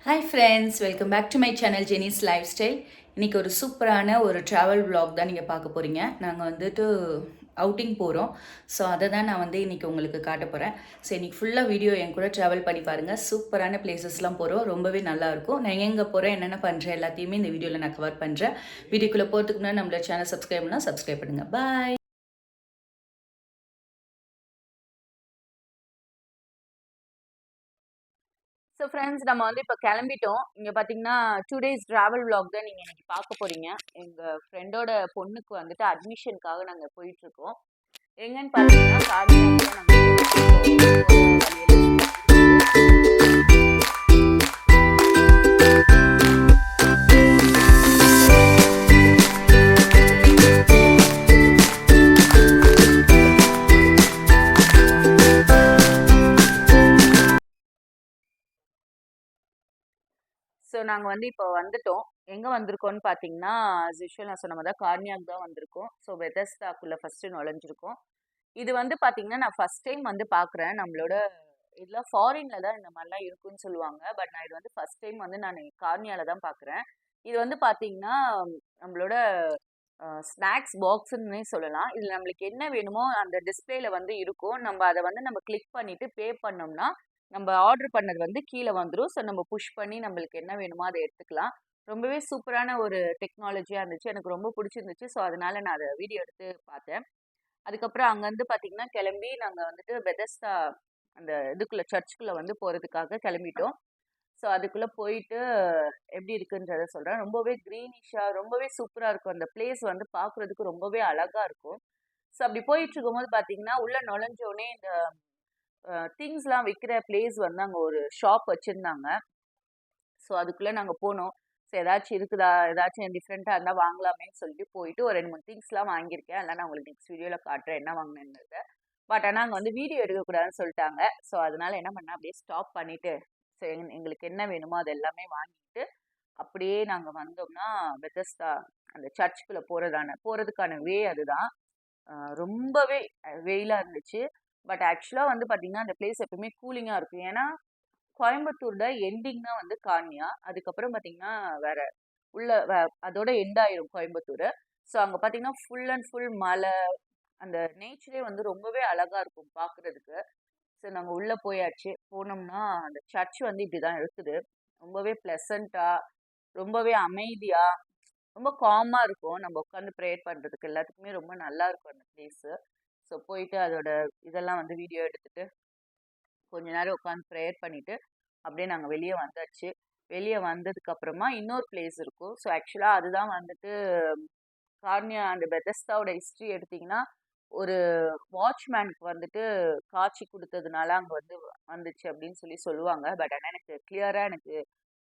Hi friends, welcome back to my channel Jeni's life style. இன்றைக்கி ஒரு சூப்பரான ஒரு ட்ராவல் vlog தான் நீங்கள் பார்க்க போகிறீங்க. நாங்கள் வந்துட்டு அவுட்டிங் போகிறோம். ஸோ அதை தான் நான் வந்து இன்றைக்கி உங்களுக்கு காட்ட போகிறேன். ஸோ இன்றைக்கி ஃபுல்லாக வீடியோ என் கூட ட்ராவல் பண்ணி பாருங்கள். சூப்பரான பிளேசஸ்லாம் போகிறோம், ரொம்பவே நல்லாயிருக்கும். நான் எங்கே போகிறேன், என்னென்ன பண்ணுறேன் எல்லாத்தையுமே இந்த வீடியோவில் நான் கவர் பண்ணுறேன். வீடியோக்குள்ளே போகிறதுக்கு முன்னாடி நம்மளோட சேனல் சப்ஸ்கிரைப் பண்ணால் சப்ஸ்கிரைப் பண்ணுங்கள். பாய். ஸோ ஃப்ரெண்ட்ஸ், நம்ம வந்து இப்போ கிளம்பிட்டோம். இங்கே பார்த்தீங்கன்னா 2 days ட்ராவல் vlog தான் நீங்கள் இன்னைக்கு பார்க்க போகிறீங்க. எங்கள் ஃப்ரெண்டோட பொண்ணுக்கு வந்துட்டு அட்மிஷனுக்காக நாங்கள் போயிட்டுருக்கோம். எங்கன்னு பார்த்தீங்கன்னா கார்னியாவில் நாங்கள் வந்து இப்போ வந்துட்டோம். எங்கே வந்திருக்கோம்னு பார்த்தீங்கன்னா, as usual நான் சொன்ன மாதிரி தான் கார்னியாக் தான் வந்திருக்கோம். ஸோ பெதஸ்தாக்குள்ளே ஃபஸ்ட்டு நுழைஞ்சிருக்கோம். இது வந்து பார்த்தீங்கன்னா, நான் ஃபஸ்ட் டைம் வந்து பார்க்குறேன். நம்மளோட இதெல்லாம் ஃபாரின்ல தான் இந்த மாதிரிலாம் இருக்குன்னு சொல்லுவாங்க. பட் நான் இது வந்து ஃபஸ்ட் டைம் வந்து நான் கார்னியால தான் பார்க்குறேன். இது வந்து பார்த்தீங்கன்னா, நம்மளோட ஸ்நாக்ஸ் பாக்ஸுன்னே சொல்லலாம். இதில் நம்மளுக்கு என்ன வேணுமோ அந்த டிஸ்பிளேல வந்து இருக்கும். நம்ம அதை வந்து நம்ம கிளிக் பண்ணிட்டு பே பண்ணோம்னா, நம்ம ஆர்டர் பண்ணது வந்து கீழே வந்துரும். ஸோ நம்ம புஷ் பண்ணி நம்மளுக்கு என்ன வேணுமோ அதை எடுத்துக்கலாம். ரொம்பவே சூப்பரான ஒரு டெக்னாலஜியா இருந்துச்சு. எனக்கு ரொம்ப பிடிச்சிருந்துச்சு. ஸோ அதனால நான் அத வீடியோ எடுத்து பார்த்தேன். அதுக்கப்புறம் அங்கருந்து பார்த்தீங்கன்னா, கிளம்பி நாங்க வந்துட்டு பெதஸ்தா அந்த இதுக்குள்ள சர்ச்சுக்குள்ள வந்து போறதுக்காக கிளம்பிட்டோம். ஸோ அதுக்குள்ள போயிட்டு எப்படி இருக்குன்றத சொல்றேன். ரொம்பவே கிரீனிஷா ரொம்பவே சூப்பரா இருக்கும். அந்த பிளேஸ் வந்து பார்க்குறதுக்கு ரொம்பவே அழகா இருக்கும். ஸோ அப்படி போயிட்டு இருக்கும்போது பார்த்தீங்கன்னா, உள்ள நுழைஞ்ச உடனே இந்த திங்ஸ்லாம் விக்கிற பிளேஸ் வந்து அங்க ஒரு ஷாப் வச்சிருந்தாங்க. ஸோ அதுக்குள்ள நாங்க போனோம். ஸோ ஏதாச்சும் இருக்குதா? ஏதாச்சும் டிஃப்ரெண்ட்டா இருந்தா வாங்கலாமேன்னு சொல்லிட்டு போயிட்டு ஒரு 2, 3 திங்ஸ்லாம் வாங்கியிருக்கேன். அதெல்லாம் நான் உங்களுக்கு நெக்ஸ்ட் வீடியோல காட்டுறேன் என்ன வாங்கினேன்றத. பட் ஆனா அங்க வந்து வீடியோ எடுக்கக்கூடாதுன்னு சொல்லிட்டாங்க. ஸோ அதனால என்ன பண்ணேன், அப்படியே ஸ்டாப் பண்ணிட்டு, ஸோ எங்களுக்கு என்ன வேணுமோ அது எல்லாமே வாங்கிட்டு, அப்படியே நாங்க வந்தோம்னா பெதஸ்தா அந்த சர்ச்சுக்குள்ள போறதுக்கான வே அதுதான். அ ரொம்பவே வெயிலா இருந்துச்சு. பட் ஆக்சுவலா வந்து பார்த்தீங்கன்னா, அந்த பிளேஸ் எப்பவுமே கூலிங்கா இருக்கும். ஏன்னா, கோயம்புத்தூரோட எண்டிங் தான் வந்து கான்யா. அதுக்கப்புறம் பார்த்தீங்கன்னா, வேற உள்ள அதோட எண்ட் ஆயிரும் கோயம்புத்தூரு. ஸோ அங்க பார்த்தீங்கன்னா, ஃபுல் அண்ட் ஃபுல் மலை, அந்த நேச்சரே வந்து ரொம்பவே அழகா இருக்கும் பார்க்குறதுக்கு. ஸோ நாங்க உள்ள போயாச்சு. போனோம்னா, அந்த சர்ச் வந்து இப்படிதான் இருக்குது. ரொம்பவே ப்ளசன்ட்டா, ரொம்பவே அமைதியா, ரொம்ப காமா இருக்கும். நம்ம உட்காந்து ப்ரேயர் பண்றதுக்கு எல்லாத்துக்குமே ரொம்ப நல்லா இருக்கும் அந்த பிளேஸு. ஸோ போயிட்டு அதோட இதெல்லாம் வந்து வீடியோ எடுத்துட்டு, கொஞ்ச நேரம் உட்காந்து ப்ரேயர் பண்ணிட்டு, அப்படியே நாங்க வெளிய வந்தாச்சு. வெளிய வந்ததுக்கு அப்புறமா இன்னொரு பிளேஸ் இருக்கும். ஸோ ஆக்சுவலா அதுதான் வந்துட்டு கார்னியா அந்த பெதஸ்தாவோட ஹிஸ்ட்ரி எடுத்தீங்கன்னா, ஒரு வாட்ச்மேனுக்கு வந்துட்டு காட்சி குடுத்ததுனால அங்க வந்து வந்துச்சு அப்படின்னு சொல்லுவாங்க. பட் ஆனா எனக்கு கிளியரா எனக்கு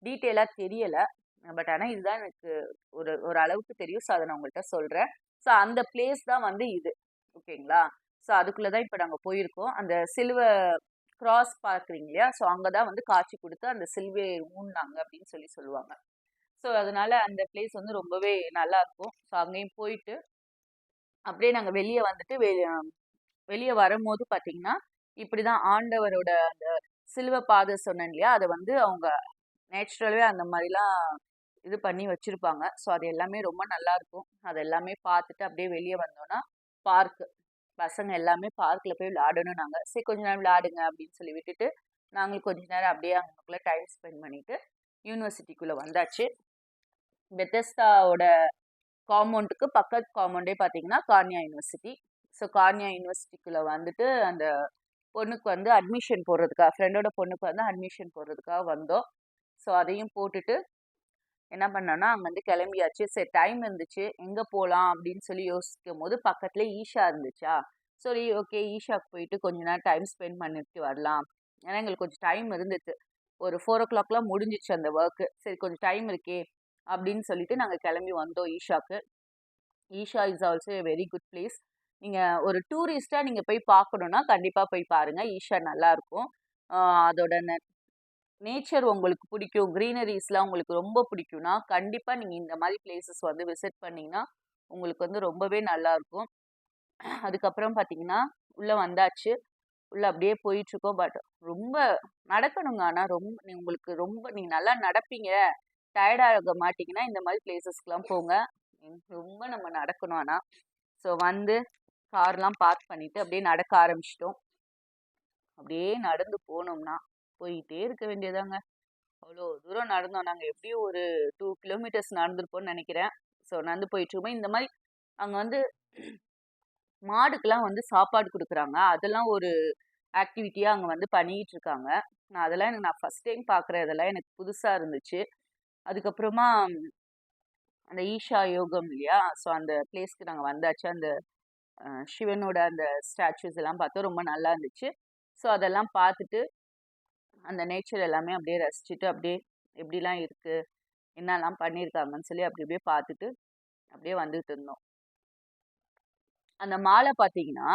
டீட்டெயிலா தெரியல. பட் ஆனா இதுதான் எனக்கு ஒரு ஒரு அளவுக்கு தெரியும். ஸோ அத நான் உங்கள்ட்ட சொல்றேன். ஸோ அந்த பிளேஸ் தான் வந்து இது. ஓகேங்களா? ஸோ அதுக்குள்ள தான் இப்ப நாங்க போயிருக்கோம். அந்த சிலுவ கிராஸ் பார்க்குறீங்க இல்லையா? ஸோ அங்க தான் வந்து காட்சி குடுத்து அந்த சிலுவைய ஊடுனாங்க அப்படின்னு சொல்லுவாங்க. ஸோ அதனால அந்த பிளேஸ் வந்து ரொம்பவே நல்லாருக்கும். ஸோ அங்கேயும் போயிட்டு, அப்படியே நாங்க வெளிய வந்துட்டு வெளிய வரும்போது பார்த்தீங்கன்னா, இப்படிதான் ஆண்டவரோட அந்த சிலுவ பாதை சொன்னேன் இல்லையா? அத வந்து அவங்க நேச்சுரலாவே அந்த மாரிலாம் இது பண்ணி வச்சிருப்பாங்க. ஸோ அது எல்லாமே ரொம்ப நல்லாருக்கும். அது எல்லாமே பார்த்துட்டு அப்படியே வெளிய வந்தோம்னா, பார்க் பசங்க எல்லாமே பார்க்ல போய் விளையாடணும்னாங்க. சரி கொஞ்ச நேரம் விளையாடுங்க அப்படின்னு சொல்லி விட்டுட்டு, நாங்களும் கொஞ்ச நேரம் அப்படியே அங்கனக்குள்ள டைம் ஸ்பெண்ட் பண்ணிட்டு, யூனிவர்சிட்டிக்குள்ள வந்தாச்சு. பெத்தெஸ்தாவோட காம்பவுண்டுக்கு பக்கத்து காம்பவுண்டே பார்த்தீங்கன்னா, கார்னியா யூனிவர்சிட்டி. ஸோ கார்னியா யூனிவர்சிட்டிக்குள்ள வந்துட்டு, அந்த பொண்ணுக்கு வந்து அட்மிஷன் போடுறதுக்காக ஃப்ரெண்டோட பொண்ணுக்கு வந்து அட்மிஷன் போடுறதுக்காக வந்தோம். ஸோ அதையும் போட்டுட்டு என்ன பண்ணோம்னா, அங்கருந்து கிளம்பியாச்சு. சரி டைம் இருந்துச்சு. எங்க போலாம் அப்படின்னு சொல்லி யோசிக்கும்போது, பக்கத்துல ஈஷா இருந்துச்சா, சரி ஓகே ஈஷாக்கு போயிட்டு கொஞ்ச நேரம் டைம் ஸ்பெண்ட் பண்ணிட்டு வரலாம். ஏன்னா எங்களுக்கு கொஞ்சம் டைம் இருந்துச்சு. ஒரு 4:00லாம் முடிஞ்சிச்சு அந்த வொர்க்கு. சரி கொஞ்சம் டைம் இருக்கே அப்படின்னு சொல்லிட்டு நாங்க கிளம்பி வந்தோம் ஈஷாக்கு. Isha is also a very good place. நீங்க ஒரு டூரிஸ்ட்டா நீங்க போய் பார்க்கணும்னா, கண்டிப்பா போய் பாருங்க. ஈஷா நல்லாருக்கும். அ அதோட நேச்சர் உங்களுக்கு பிடிக்கும், கிரீனரீஸ்லாம் உங்களுக்கு ரொம்ப பிடிக்கும்னா, கண்டிப்பா நீங்க இந்த மாரி பிளேஸஸ் வந்து விசிட் பண்ணீங்கன்னா, உங்களுக்கு வந்து ரொம்பவே நல்லாருக்கும். அதுக்கப்புறம் பார்த்தீங்கன்னா, உள்ள வந்தாச்சு. உள்ள அப்படியே போயிட்டு இருக்கோம். பட் ரொம்ப நடக்கணுங்க. ஆனா உங்களுக்கு நீங்க நல்லா நடப்பீங்க. டயர்ட் ஆக மாட்டீங்கன்னா, இந்த மாரி பிளேஸஸ்க்குலாம் போங்க. ரொம்ப நம்ம நடக்கணும் ஆனா. ஸோ வந்து கார்லாம் பார்க் பண்ணிட்டு அப்படியே நடக்க ஆரம்பிச்சுட்டோம். அப்படியே நடந்து போனோம்னா, போயிட்டே இருக்க வேண்டியதாங்க. அவ்வளோ தூரம் நடந்தோம். நாங்க எப்படியும் ஒரு 2 கிலோமீட்டர்ஸ் நடந்திருப்போம்னு நெனைக்கிறேன். ஸோ நடந்து போயிட்டுருக்கும்போது, இந்த மாரி அங்க வந்து மாடுக்கெல்லாம் வந்து சாப்பாடு குடுக்குறாங்க. அதெல்லாம் ஒரு ஆக்டிவிட்டியா அங்க வந்து பண்ணிட்டு இருக்காங்க. நான் ஃபர்ஸ்ட் டைம் பார்க்குறேன். இதெல்லாம் எனக்கு புதுசா இருந்துச்சு. அதுக்கப்புறமா அந்த ஈஷா யோகம் இல்லையா? ஸோ அந்த பிளேஸ்க்கு நாங்க வந்தாச்சு. அந்த சிவனோட அந்த ஸ்டாச்சூஸ் எல்லாம் பார்த்தோம். ரொம்ப நல்லா இருந்துச்சு. ஸோ அதெல்லாம் பார்த்துட்டு, அந்த நேச்சர் எல்லாமே அப்படியே ரசிச்சுட்டு, அப்படியே எப்படிலாம் இருக்கு, என்னலாம் பண்ணியிருக்காங்கன்னு சொல்லி அப்படி அப்படியே பார்த்துட்டு, அப்படியே வந்துட்டு இருந்தோம். அந்த மாலை பார்த்தீங்கன்னா,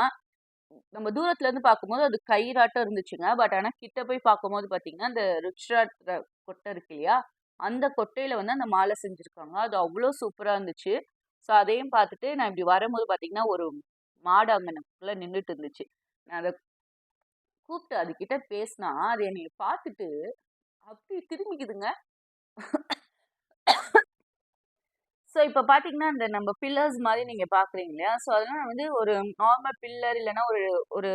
நம்ம தூரத்துல இருந்து பார்க்கும்போது அது கயிறாட்டம் இருந்துச்சுங்க. பட் ஆனா கிட்ட போய் பார்க்கும்போது பார்த்தீங்கன்னா, அந்த ருத்ராட்ச கொட்டை இருக்கு இல்லையா? அந்த கொட்டையில வந்து அந்த மாலை செஞ்சிருக்காங்க. அது அவ்ளோ சூப்பரா இருந்துச்சு. ஸோ அதையும் பார்த்துட்டு நான் இப்படி வரும்போது பார்த்தீங்கன்னா, ஒரு மாடு அங்கனக்குள்ள நின்னுட்டு இருந்துச்சு. நான் அத கூப்பிட்டு அதுகிட்ட பேசினா, அது என்னைய பார்த்துட்டு அப்படி திரும்பிக்குதுங்க. ஸோ இப்ப பார்த்தீங்கன்னா, அந்த நம்ம பில்லர்ஸ் மாரி நீங்க பார்க்குறீங்க இல்லையா? ஸோ அதெல்லாம் வந்து ஒரு நார்மல் பில்லர் இல்லன்னா ஒரு ஒரு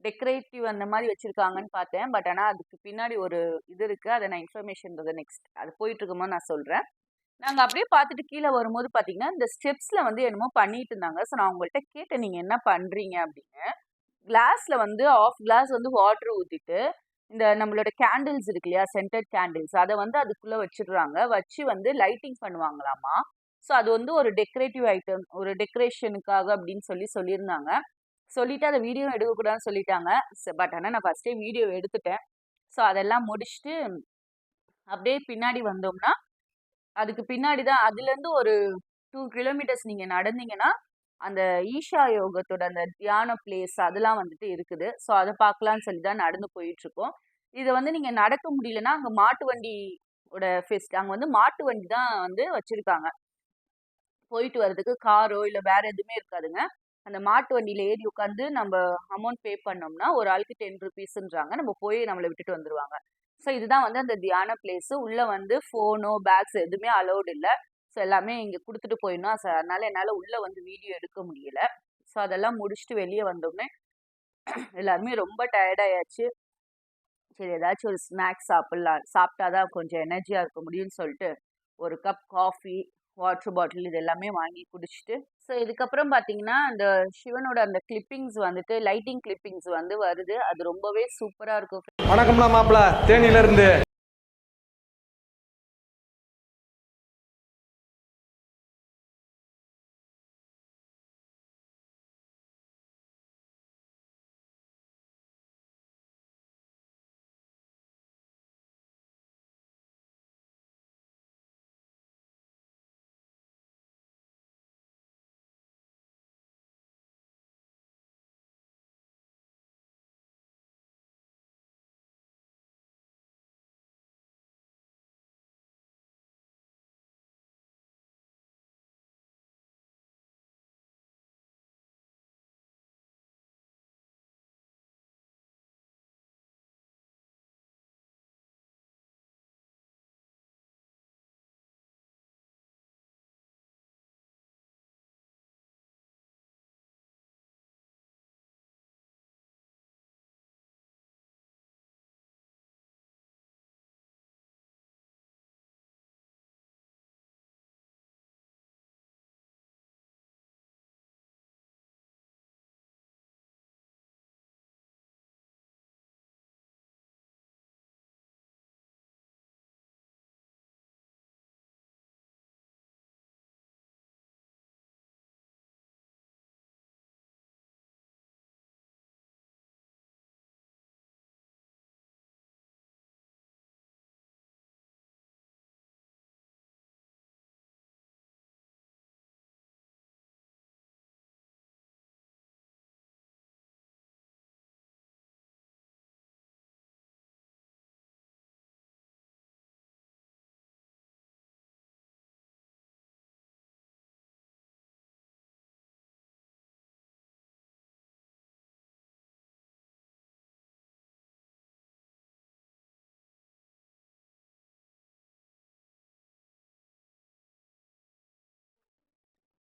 டெக்கரேட்டிவ் அந்த மாரி வச்சிருக்காங்கன்னு பார்த்தேன். பட் ஆனா அதுக்கு பின்னாடி ஒரு இது இருக்கு. அத நான் நெக்ஸ்ட் அது போயிட்டுருக்கும்போது நான் சொல்றேன். நாங்க அப்படியே பார்த்துட்டு கீழ வரும்போது பார்த்தீங்கன்னா, இந்த ஸ்டெப்ஸ்ல வந்து என்னமோ பண்ணிட்டு இருந்தாங்க. ஸோ நான் அவங்கள்ட்ட கேட்டேன், "நீங்க என்ன பண்றீங்க?" அப்படின்னு. கிளாஸ்ல வந்து ஹாஃப் கிளாஸ் வந்து வாட்டர் ஊத்திட்டு, இந்த நம்மளோட கேண்டில்ஸ் இருக்கு இல்லையா? சென்டட் கேண்டில்ஸ் அத வந்து அதுக்குள்ள வச்சுடுறாங்க. வச்சு வந்து லைட்டிங் பண்ணுவாங்களாமா. ஸோ அது வந்து ஒரு டெக்கரேட்டிவ் ஐட்டம். ஒரு டெக்கரேஷனுக்காக அப்படின்னு சொல்லியிருந்தாங்க. சொல்லிட்டு அத வீடியோ எடுக்கக்கூடாதுன்னு சொல்லிட்டாங்க. பட் ஆனா நான் ஃபர்ஸ்ட்டே வீடியோ எடுத்துட்டேன். ஸோ அதெல்லாம் முடிச்சுட்டு, அப்படியே பின்னாடி வந்தோம்னா, அதுக்கு பின்னாடி தான் அதுலேருந்து ஒரு 2 கிலோமீட்டர்ஸ் நீங்க நடந்தீங்கன்னா, அந்த ஈஷா யோகத்தோட அந்த தியான பிளேஸ் அதெல்லாம் வந்துட்டு இருக்குது. ஸோ அத பார்க்கலான்னு சொல்லி தான் நடந்து போயிட்டுருக்கோம். இத வந்து நீங்க நடக்க முடியலன்னா, அங்க மாட்டு வண்டியோட அங்க வந்து மாட்டு வண்டி தான் வந்து வச்சிருக்காங்க. போயிட்டு வரதுக்கு காரோ, இல்ல வேற எதுவுமே இருக்காதுங்க. அந்த மாட்டு வண்டியில ஏறி உட்காந்து நம்ப அமௌண்ட் பே பண்ணோம்னா, ஒரு ஆளுக்கு ₹10ன்றாங்க. நம்ம போய் நம்மள விட்டுட்டு வந்துருவாங்க. ஸோ இதுதான் வந்து அந்த தியான பிளேஸு. உள்ள வந்து ஃபோனோ, பேக்ஸ் எதுவுமே அலவுட் இல்ல. ஸோ எல்லாமே இங்க குடுத்துட்டு போயிடணும். அதனால என்னால உள்ள வந்து வீடியோ எடுக்க முடியல. ஸோ அதெல்லாம் முடிச்சுட்டு வெளிய வந்தோனே, எல்லாருமே ரொம்ப டயர்ட் ஆயாச்சு. சரி ஏதாச்சும் ஒரு ஸ்நாக்ஸ் சாப்பிடலாம். சாப்பிட்டா தான் கொஞ்சம் எனர்ஜியா இருக்க முடியும்னு சொல்லிட்டு, ஒரு கப் காஃபி, வாட்டர் பாட்டில் இது எல்லாமே வாங்கி குடிச்சுட்டு, ஸோ இதுக்கப்புறம் பார்த்தீங்கன்னா, அந்த சிவனோட அந்த கிளிப்பிங்ஸ் வந்துட்டு லைட்டிங் கிளிப்பிங்ஸ் வந்து வருது. அது ரொம்பவே சூப்பரா இருக்கும். வணக்கம்ண்ணா மாப்பிள்ள தேனியில இருந்து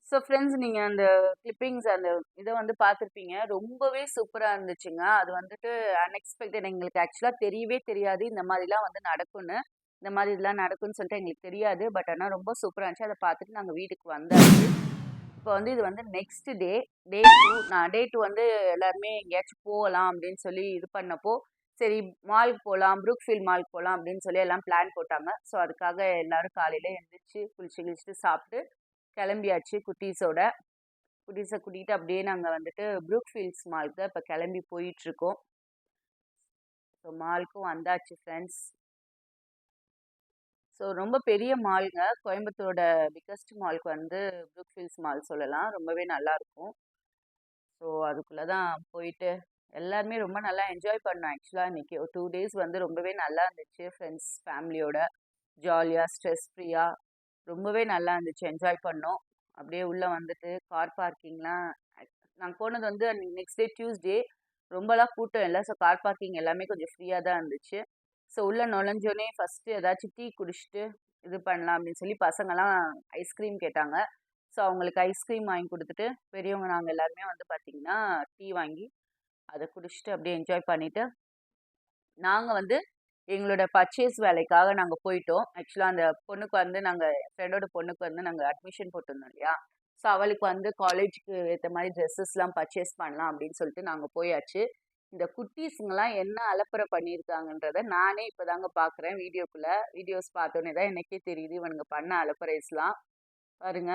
ஸோ ஃப்ரெண்ட்ஸ் நீங்கள் அந்த கிளிப்பிங்ஸ் அந்த இதை வந்து பார்த்துருப்பீங்க. ரொம்பவே சூப்பராக இருந்துச்சுங்க. அது வந்துட்டு அன்எக்ஸ்பெக்டட். எங்களுக்கு ஆக்சுவலாக தெரியவே தெரியாது இந்த மாதிரிலாம் வந்து நடக்கும்னு. இந்த மாதிரி இதெல்லாம் நடக்கும்னு சொல்லிட்டு எங்களுக்கு தெரியாது. பட் ஆனால் ரொம்ப சூப்பராக இருந்துச்சு. அதை பார்த்துட்டு நாங்கள் வீட்டுக்கு வந்தாச்சு. இப்போ வந்து இது வந்து நெக்ஸ்ட் டே, டே 2. நான் டே 2 வந்து எல்லாருமே எங்கேயாச்சும் போகலாம் அப்படின்னு சொல்லி இது பண்ணப்போ, சரி மாலுக்கு போகலாம், ப்ரூக்ஃபீல்ட் மாலுக்கு போகலாம் அப்படின்னு சொல்லி எல்லாம் பிளான் போட்டாங்க. ஸோ அதுக்காக எல்லாரும் காலையில் எழுந்திரிச்சு குளிச்சு கிழிச்சிட்டு சாப்பிட்டு கிளம்பியாச்சு குட்டீஸோட. குட்டீஸை கூட்டிகிட்டு அப்படியே நாங்கள் வந்துட்டு ப்ரூக்ஃபீல்ட்ஸ் மாலுக்கு தான் இப்போ கிளம்பி போயிட்டுருக்கோம். ஸோ மாலுக்கும் வந்தாச்சு ஃப்ரெண்ட்ஸ். ஸோ ரொம்ப பெரிய மால்ங்க. கோயம்புத்தூரோட பிக்கஸ்ட் மால்க்கு வந்து ப்ரூக்ஃபீல்ட்ஸ் மால் சொல்லலாம். ரொம்பவே நல்லாயிருக்கும். ஸோ அதுக்குள்ளே தான் போயிட்டு எல்லாருமே ரொம்ப நல்லா என்ஜாய் பண்ணோம். ஆக்சுவலாக இன்றைக்கி ஒரு 2 டேஸ் வந்து ரொம்பவே நல்லா இருந்துச்சு. ஃப்ரெண்ட்ஸ் ஃபேமிலியோட ஜாலியாக ஸ்ட்ரெஸ் ஃப்ரீயாக ரொம்பவே நல்லா இருந்துச்சு. என்ஜாய் பண்ணோம். அப்படியே உள்ளே வந்துட்டு கார் பார்க்கிங்லாம் நாங்கள் போனது வந்து நெக்ஸ்ட் டே டியூஸ்டே. ரொம்பலாம் கூட்டம் இல்லை. ஸோ கார் பார்க்கிங் எல்லாமே கொஞ்சம் ஃப்ரீயாக தான் இருந்துச்சு. ஸோ உள்ளே நுழைஞ்சோடனே ஃபஸ்ட்டு ஏதாச்சும் டீ குடிச்சிட்டு இது பண்ணலாம் அப்படின்னு சொல்லி பசங்கள்லாம் ஐஸ்கிரீம் கேட்டாங்க. ஸோ அவங்களுக்கு ஐஸ்கிரீம் வாங்கி கொடுத்துட்டு பெரியவங்க நாங்கள் எல்லாருமே வந்து பார்த்திங்கன்னா டீ வாங்கி அதை குடிச்சிட்டு அப்படியே என்ஜாய் பண்ணிவிட்டு நாங்கள் வந்து எங்களோட பர்ச்சேஸ் வேலைக்காக நாங்கள் போயிட்டோம். ஆக்சுவலாக அந்த பொண்ணுக்கு வந்து நாங்கள் ஃப்ரெண்டோட பொண்ணுக்கு வந்து நாங்கள் அட்மிஷன் போட்டிருந்தோம் இல்லையா? ஸோ அவளுக்கு வந்து காலேஜுக்கு ஏற்ற மாதிரி ட்ரெஸ்ஸஸ்லாம் பர்ச்சேஸ் பண்ணலாம் அப்படின்னு சொல்லிட்டு நாங்கள் போயாச்சு. இந்த குட்டீஸுங்கெல்லாம் என்ன அலப்பறை பண்ணியிருக்காங்கன்றத நானே இப்போ தாங்க பார்க்குறேன் வீடியோக்குள்ளே. வீடியோஸ் பார்த்தோன்னே தான் எனக்கே தெரியுது இவனுங்க பண்ண அலப்பறைஸ்லாம். பாருங்க.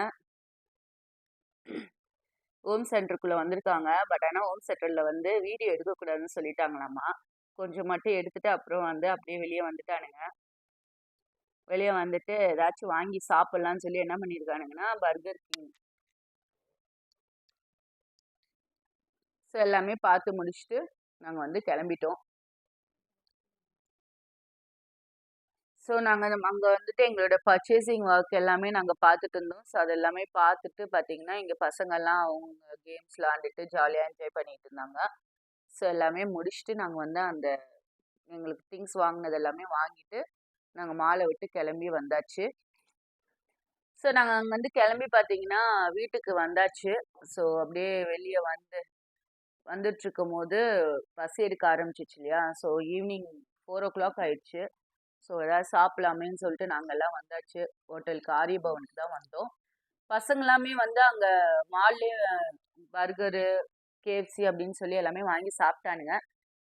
ஹோம் சென்டருக்குள்ளே வந்திருக்காங்க. பட் ஆனால் ஹோம் சென்டரில் வந்து வீடியோ எடுக்கக்கூடாதுன்னு சொல்லிட்டாங்களாம்மா. கொஞ்சம் மட்டும் எடுத்துட்டு அப்புறம் வந்து அப்படியே வெளியே வந்துட்டானுங்க. வெளியே வந்துட்டு ஏதாச்சும் வாங்கி சாப்பிட்லான்னு சொல்லி என்ன பண்ணியிருக்கானுங்கன்னா பர்கர் கிங். ஸோ எல்லாமே பார்த்து முடிச்சுட்டு நாங்கள் வந்து கிளம்பிட்டோம். ஸோ நாங்கள் அங்கே வந்துட்டு எங்களோட பர்ச்சேசிங் ஒர்க் எல்லாமே நாங்கள் பார்த்துட்டு இருந்தோம். ஸோ அது எல்லாமே பார்த்துட்டு பார்த்தீங்கன்னா எங்கள் பசங்கள்லாம் அவங்க கேம்ஸ் விளாண்டுட்டு ஜாலியாக என்ஜாய் பண்ணிட்டு இருந்தாங்க. ஸோ எல்லாமே முடிச்சுட்டு நாங்கள் வந்து அந்த எங்களுக்கு திங்ஸ் வாங்கினது எல்லாமே வாங்கிட்டு நாங்கள் மாலை விட்டு கிளம்பி வந்தாச்சு. ஸோ நாங்கள் அங்கே வந்து கிளம்பி பார்த்தீங்கன்னா வீட்டுக்கு வந்தாச்சு. ஸோ அப்படியே வெளியே வந்துட்டுருக்கும்போது பசி எடுக்க ஆரம்பிச்சிச்சு இல்லையா? ஸோ ஈவினிங் 4:00 ஆயிடுச்சு. ஸோ ஏதாவது சாப்பிடலாமேன்னு சொல்லிட்டு நாங்கள் எல்லாம் வந்தாச்சு. ஹோட்டலுக்கு ஆரியபவனுக்கு தான் வந்தோம். பசங்களாமே வந்து அங்கே மால்லேயே பர்கரு, கேஎஃப்சி அப்படின்னு சொல்லி எல்லாமே வாங்கி சாப்பிட்டானுங்க.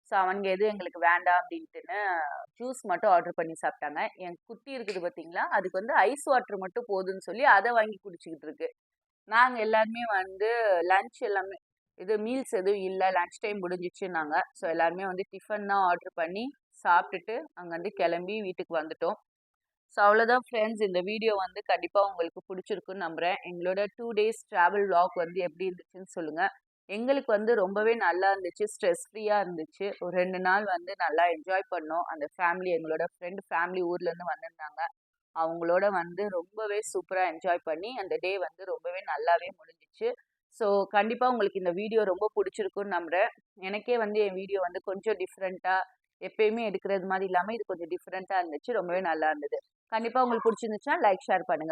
ஸோ அவனுங்க எதுவும் எங்களுக்கு வேண்டாம் அப்படின்ட்டுன்னு ஜூஸ் மட்டும் ஆர்டர் பண்ணி சாப்பிட்டாங்க. என் குட்டி இருக்குது பார்த்தீங்களா? அதுக்கு வந்து ஐஸ் வாட்டர் மட்டும் போதுன்னு சொல்லி அதை வாங்கி குடிச்சிக்கிட்டு இருக்கு. நாங்கள் எல்லாருமே வந்து லன்ச் எல்லாமே இது மீல்ஸ் எதுவும் இல்லை, லன்ச் டைம் முடிஞ்சிச்சுன்னாங்க. ஸோ எல்லாருமே வந்து டிஃபன் தான் ஆர்டர் பண்ணி சாப்பிட்டுட்டு அங்கேருந்து கிளம்பி வீட்டுக்கு வந்துட்டோம். ஸோ அவ்வளோதான் ஃப்ரெண்ட்ஸ். இந்த வீடியோ வந்து கண்டிப்பாக உங்களுக்கு பிடிச்சிருக்குன்னு நம்புகிறேன். எங்களோட 2 டேஸ் ட்ராவல் vlog வந்து எப்படி இருந்துச்சுன்னு சொல்லுங்கள். எங்களுக்கு வந்து ரொம்பவே நல்லா இருந்துச்சு. ஸ்ட்ரெஸ் ஃப்ரீயாக இருந்துச்சு. ஒரு 2 நாள் வந்து நல்லா என்ஜாய் பண்ணோம். அந்த ஃபேமிலி எங்களோட ஃப்ரெண்டு ஃபேமிலி ஊர்லேருந்து வந்திருந்தாங்க. அவங்களோட வந்து ரொம்பவே சூப்பராக என்ஜாய் பண்ணி அந்த டே வந்து ரொம்பவே நல்லாவே முடிஞ்சிச்சு. ஸோ கண்டிப்பாக உங்களுக்கு இந்த வீடியோ ரொம்ப பிடிச்சிருக்குன்னு நம்புகிறேன். எனக்கே வந்து என் வீடியோ வந்து கொஞ்சம் டிஃப்ரெண்ட்டாக எப்பயுமே எடுக்கிறது மாதிரி இல்லாமல் இது கொஞ்சம் டிஃப்ரெண்ட்டாக இருந்துச்சு. ரொம்பவே நல்லா இருந்தது. கண்டிப்பாக உங்களுக்கு பிடிச்சிருந்துச்சுன்னா லைக், ஷேர் பண்ணுங்கள்.